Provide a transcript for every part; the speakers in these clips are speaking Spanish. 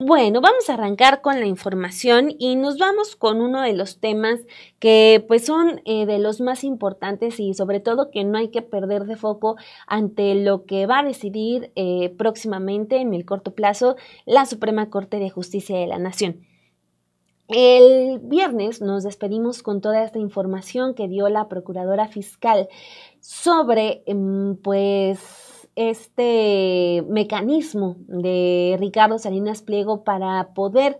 Bueno, vamos a arrancar con la información y nos vamos con uno de los temas que pues son de los más importantes y sobre todo que no hay que perder de foco ante lo que va a decidir próximamente en el corto plazo la Suprema Corte de Justicia de la Nación. El viernes nos despedimos con toda esta información que dio la Procuradora Fiscal sobre este mecanismo de Ricardo Salinas Pliego para poder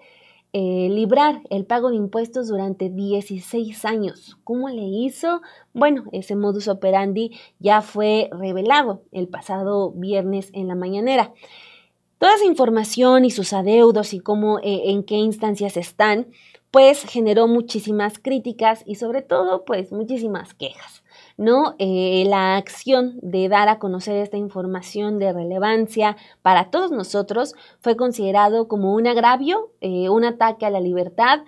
librar el pago de impuestos durante 16 años. ¿Cómo le hizo? Bueno, ese modus operandi ya fue revelado el pasado viernes en la mañanera. Toda esa información y sus adeudos y cómo, en qué instancias están, pues generó muchísimas críticas y sobre todo, pues muchísimas quejas, ¿no? La acción de dar a conocer esta información de relevancia para todos nosotros fue considerado como un agravio, un ataque a la libertad.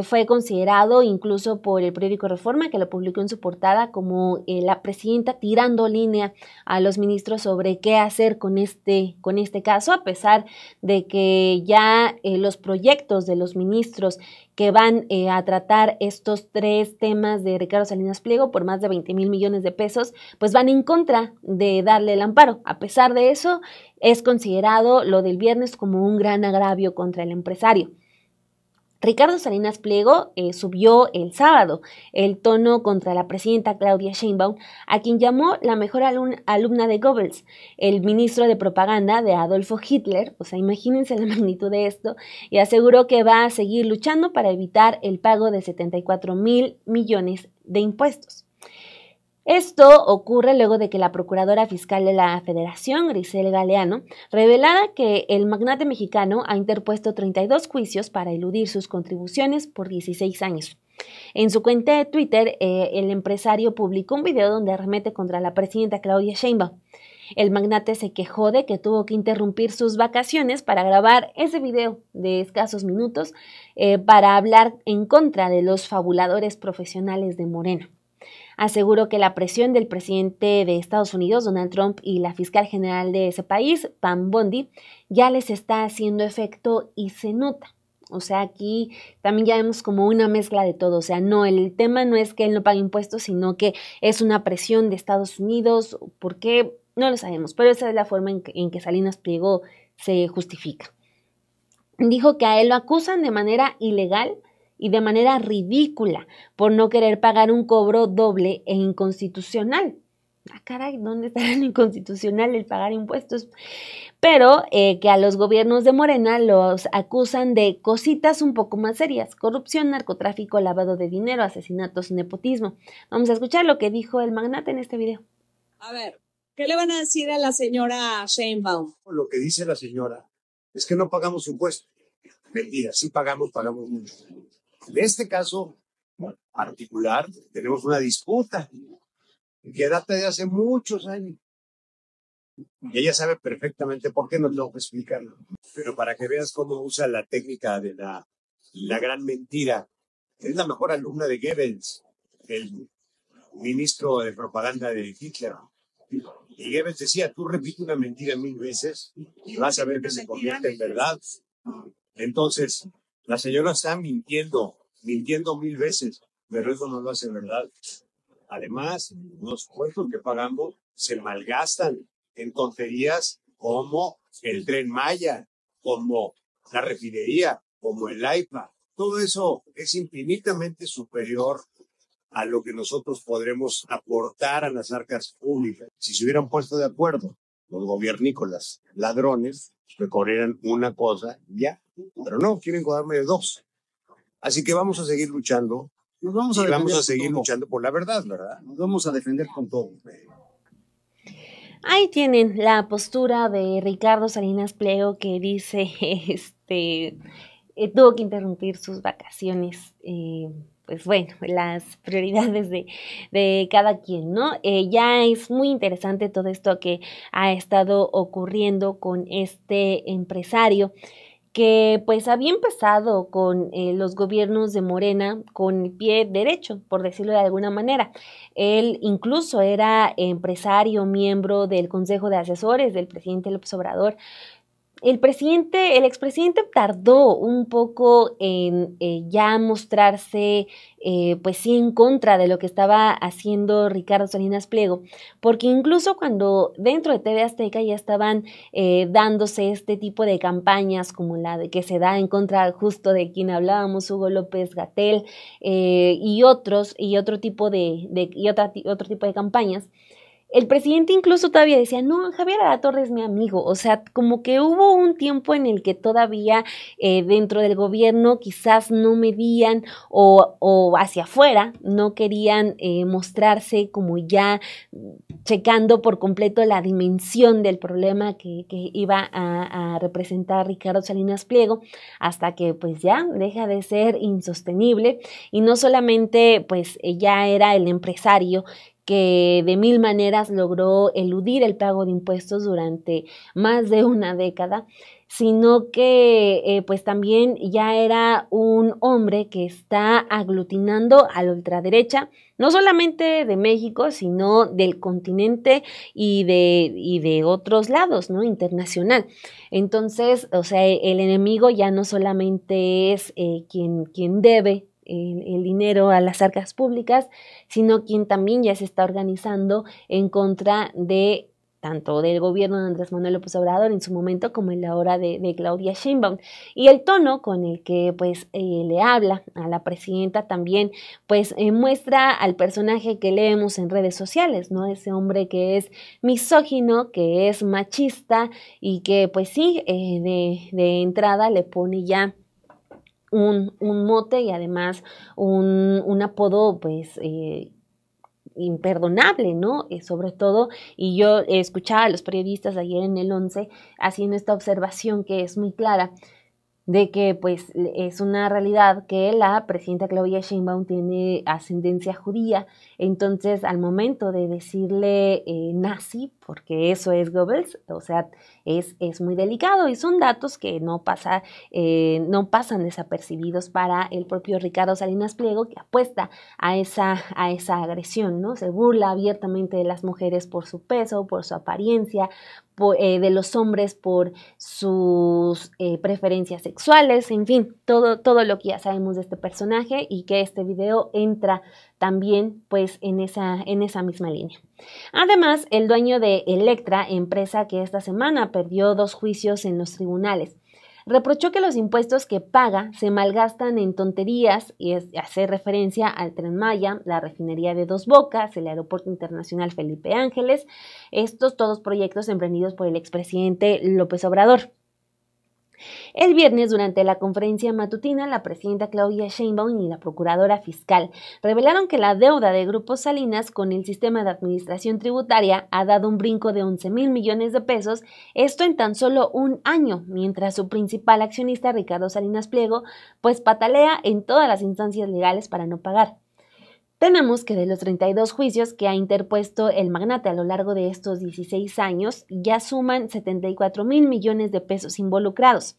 Fue considerado incluso por el periódico Reforma, que lo publicó en su portada, como la presidenta tirando línea a los ministros sobre qué hacer con este caso, a pesar de que ya los proyectos de los ministros que van a tratar estos tres temas de Ricardo Salinas Pliego por más de 20,000 millones de pesos, pues van en contra de darle el amparo. A pesar de eso, es considerado lo del viernes como un gran agravio contra el empresario. Ricardo Salinas Pliego subió el sábado el tono contra la presidenta Claudia Sheinbaum, a quien llamó la mejor alumna de Goebbels, el ministro de propaganda de Adolfo Hitler, o sea, imagínense la magnitud de esto, y aseguró que va a seguir luchando para evitar el pago de 74,000 millones de impuestos. Esto ocurre luego de que la Procuradora Fiscal de la Federación, Grisel Galeano, revelara que el magnate mexicano ha interpuesto 32 juicios para eludir sus contribuciones por 16 años. En su cuenta de Twitter, el empresario publicó un video donde arremete contra la presidenta Claudia Sheinbaum. El magnate se quejó de que tuvo que interrumpir sus vacaciones para grabar ese video de escasos minutos para hablar en contra de los fabuladores profesionales de Morena. Aseguró que la presión del presidente de Estados Unidos, Donald Trump, y la fiscal general de ese país, Pam Bondi, ya les está haciendo efecto y se nota. O sea, aquí también ya vemos como una mezcla de todo. O sea, no, el tema no es que él no pague impuestos, sino que es una presión de Estados Unidos. ¿Por qué? No lo sabemos, pero esa es la forma en que Salinas Pliego se justifica. Dijo que a él lo acusan de manera ilegal y de manera ridícula por no querer pagar un cobro doble e inconstitucional. Ah, caray, ¿dónde está lo inconstitucional el pagar impuestos? Pero que a los gobiernos de Morena los acusan de cositas un poco más serias: corrupción, narcotráfico, lavado de dinero, asesinatos, nepotismo. Vamos a escuchar lo que dijo el magnate en este video. A ver, ¿qué le van a decir a la señora Sheinbaum? Lo que dice la señora es que no pagamos impuestos. Mentira, sí pagamos mucho. En este caso particular tenemos una disputa que data de hace muchos años. Y ella sabe perfectamente por qué, no tengo que explicarlo. Pero para que veas cómo usa la técnica de la gran mentira. Es la mejor alumna de Goebbels, el ministro de propaganda de Hitler. Y Goebbels decía, tú repite una mentira 1000 veces y vas a ver que se convierte en verdad. Entonces, la señora está mintiendo 1000 veces, pero eso no lo hace verdad. Además, los impuestos que pagamos se malgastan en tonterías como el Tren Maya, como la refinería, como el AIPA. Todo eso es infinitamente superior a lo que nosotros podremos aportar a las arcas públicas. Si se hubieran puesto de acuerdo los gobiernícolas ladrones, que corrieran una cosa ya, pero no, quieren cobrarme de dos. Así que vamos a seguir luchando. Vamos a seguir luchando por la verdad, ¿verdad? Nos vamos a defender con todo. Ahí tienen la postura de Ricardo Salinas Pliego, que dice tuvo que interrumpir sus vacaciones. Pues bueno, las prioridades de cada quien, ¿no? Ya es muy interesante todo esto que ha estado ocurriendo con este empresario, que pues había empezado con los gobiernos de Morena con el pie derecho, por decirlo de alguna manera. Él incluso era empresario, miembro del Consejo de Asesores del presidente López Obrador. el expresidente tardó un poco en ya mostrarse, pues sí, en contra de lo que estaba haciendo Ricardo Salinas Pliego, porque incluso cuando dentro de TV Azteca ya estaban dándose este tipo de campañas como la de que se da en contra justo de quien hablábamos, Hugo López-Gatell, y otro tipo otro tipo de campañas. El presidente incluso todavía decía, no, Javier Alatorre es mi amigo, o sea, como que hubo un tiempo en el que todavía dentro del gobierno quizás no medían o hacia afuera no querían mostrarse como ya checando por completo la dimensión del problema que iba a representar Ricardo Salinas Pliego, hasta que pues ya deja de ser insostenible y no solamente pues ya era el empresario que de mil maneras logró eludir el pago de impuestos durante más de una década, sino que pues también ya era un hombre que está aglutinando a la ultraderecha, no solamente de México, sino del continente y de otros lados, ¿no? Internacional. Entonces, o sea, el enemigo ya no solamente es quien debe el dinero a las arcas públicas, sino quien también ya se está organizando en contra de tanto del gobierno de Andrés Manuel López Obrador en su momento como en la hora de Claudia Sheinbaum. Y el tono con el que pues le habla a la presidenta también pues muestra al personaje que leemos en redes sociales, ¿no? Ese hombre que es misógino, que es machista y que pues sí, de entrada le pone ya un mote y además un apodo pues imperdonable, ¿no? Sobre todo, y yo escuchaba a los periodistas ayer en el 11 haciendo esta observación que es muy clara, de que pues es una realidad que la presidenta Claudia Sheinbaum tiene ascendencia judía, entonces al momento de decirle nazi, porque eso es Goebbels, o sea, es muy delicado y son datos que no pasan desapercibidos para el propio Ricardo Salinas Pliego, que apuesta a esa agresión, ¿no? Se burla abiertamente de las mujeres por su peso, por su apariencia, de los hombres por sus preferencias sexuales, en fin, todo lo que ya sabemos de este personaje y que este video entra también pues en esa misma línea. Además, el dueño de Electra, empresa que esta semana perdió 2 juicios en los tribunales, reprochó que los impuestos que paga se malgastan en tonterías y hace referencia al Tren Maya, la refinería de Dos Bocas, el Aeropuerto Internacional Felipe Ángeles, estos todos proyectos emprendidos por el expresidente López Obrador. El viernes, durante la conferencia matutina, la presidenta Claudia Sheinbaum y la procuradora fiscal revelaron que la deuda de Grupo Salinas con el sistema de administración tributaria ha dado un brinco de 11,000 millones de pesos, esto en tan solo un año, mientras su principal accionista, Ricardo Salinas Pliego, pues patalea en todas las instancias legales para no pagar. Tenemos que de los 32 juicios que ha interpuesto el magnate a lo largo de estos 16 años, ya suman 74,000 millones de pesos involucrados.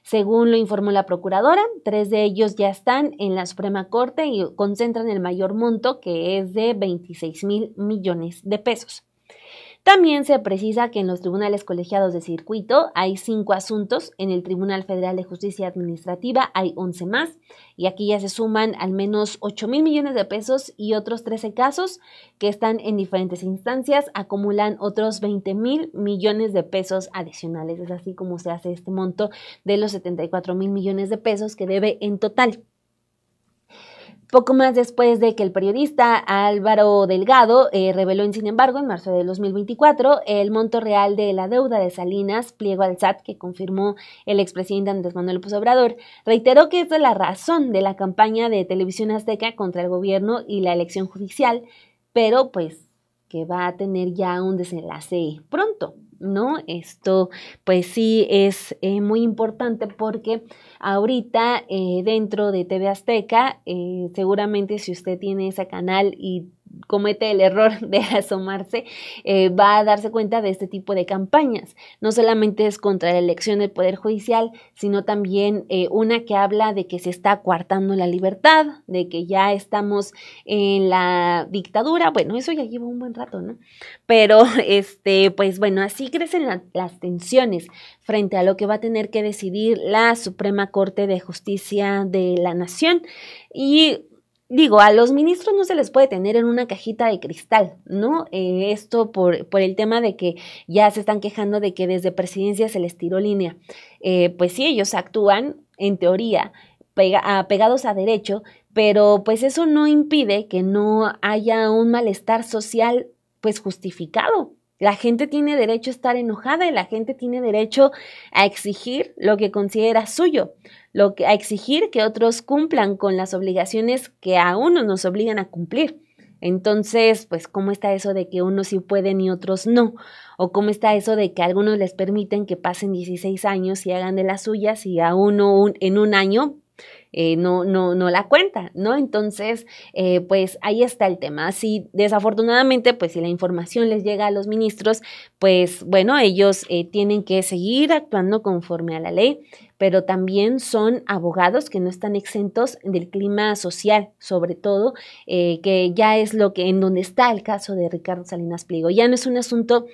Según lo informó la procuradora, 3 de ellos ya están en la Suprema Corte y concentran el mayor monto, que es de 26,000 millones de pesos. También se precisa que en los tribunales colegiados de circuito hay 5 asuntos, en el Tribunal Federal de Justicia Administrativa hay 11 más, y aquí ya se suman al menos 8,000 millones de pesos y otros 13 casos que están en diferentes instancias acumulan otros 20,000 millones de pesos adicionales. Es así como se hace este monto de los 74,000 millones de pesos que debe en total. Poco más después de que el periodista Álvaro Delgado reveló, sin embargo, en marzo de 2024, el monto real de la deuda de Salinas Pliego al SAT, que confirmó el expresidente Andrés Manuel López Obrador, reiteró que esta es la razón de la campaña de Televisión Azteca contra el gobierno y la elección judicial, pero pues que va a tener ya un desenlace pronto, ¿no? Esto pues sí es muy importante porque ahorita dentro de TV Azteca seguramente si usted tiene ese canal y comete el error de asomarse, va a darse cuenta de este tipo de campañas. No solamente es contra la elección del Poder Judicial, sino también una que habla de que se está coartando la libertad, de que ya estamos en la dictadura. Bueno, eso ya lleva un buen rato, ¿no? Pero, pues bueno, así crecen las tensiones frente a lo que va a tener que decidir la Suprema Corte de Justicia de la Nación. Y digo, a los ministros no se les puede tener en una cajita de cristal, ¿no? Esto por el tema de que ya se están quejando de que desde presidencia se les tiró línea. Pues sí, ellos actúan, en teoría, apegados a derecho, pero pues eso no impide que no haya un malestar social pues justificado. La gente tiene derecho a estar enojada y la gente tiene derecho a exigir lo que considera suyo, a exigir que otros cumplan con las obligaciones que a uno nos obligan a cumplir. Entonces, pues, ¿cómo está eso de que unos sí pueden y otros no? ¿O cómo está eso de que a algunos les permiten que pasen 16 años y hagan de las suyas y a uno en un año no la cuenta, ¿no? Entonces, pues ahí está el tema. Si desafortunadamente, pues si la información les llega a los ministros, pues bueno, ellos tienen que seguir actuando conforme a la ley, pero también son abogados que no están exentos del clima social, sobre todo, que ya es lo que en donde está el caso de Ricardo Salinas Pliego. Ya no es un asunto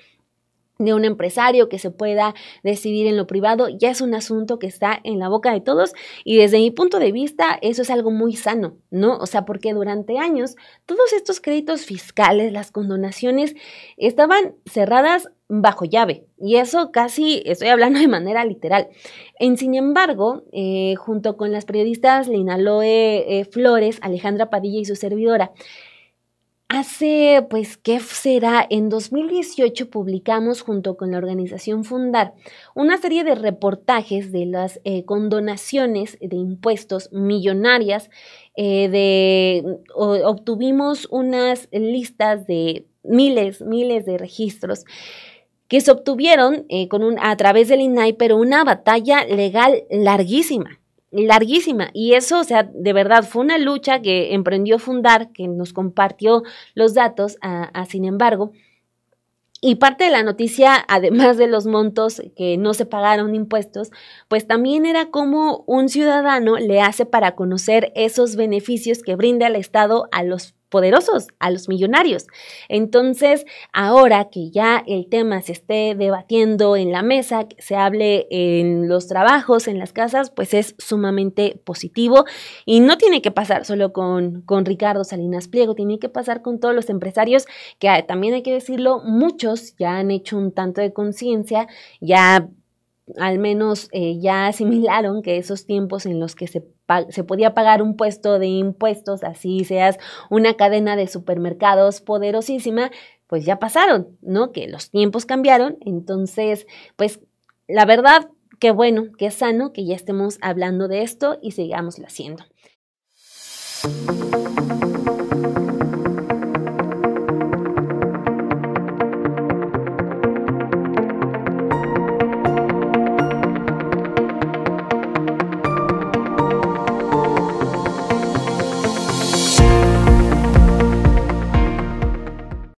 de un empresario que se pueda decidir en lo privado, ya es un asunto que está en la boca de todos y desde mi punto de vista eso es algo muy sano, ¿no? O sea, porque durante años todos estos créditos fiscales, las condonaciones estaban cerradas bajo llave y eso casi estoy hablando de manera literal. Sin embargo, junto con las periodistas Linaloe Flores, Alejandra Padilla y su servidora, hace, pues, ¿qué será? En 2018 publicamos junto con la organización Fundar una serie de reportajes de las condonaciones de impuestos millonarias. Obtuvimos unas listas de miles de registros que se obtuvieron a través del INAI, pero una batalla legal larguísima. Y eso, o sea, de verdad fue una lucha que emprendió Fundar, que nos compartió los datos, sin embargo, y parte de la noticia, además de los montos que no se pagaron impuestos, pues también era cómo un ciudadano le hace para conocer esos beneficios que brinda el Estado a los poderosos, a los millonarios. Entonces, ahora que ya el tema se esté debatiendo en la mesa, que se hable en los trabajos, en las casas, pues es sumamente positivo y no tiene que pasar solo con Ricardo Salinas Pliego, tiene que pasar con todos los empresarios que también hay que decirlo, muchos ya han hecho un tanto de conciencia, ya al menos ya asimilaron que esos tiempos en los que se podía pagar un puesto de impuestos, así seas una cadena de supermercados poderosísima, pues ya pasaron, ¿no? Que los tiempos cambiaron, entonces, pues la verdad, qué bueno, qué sano que ya estemos hablando de esto y sigámoslo haciendo.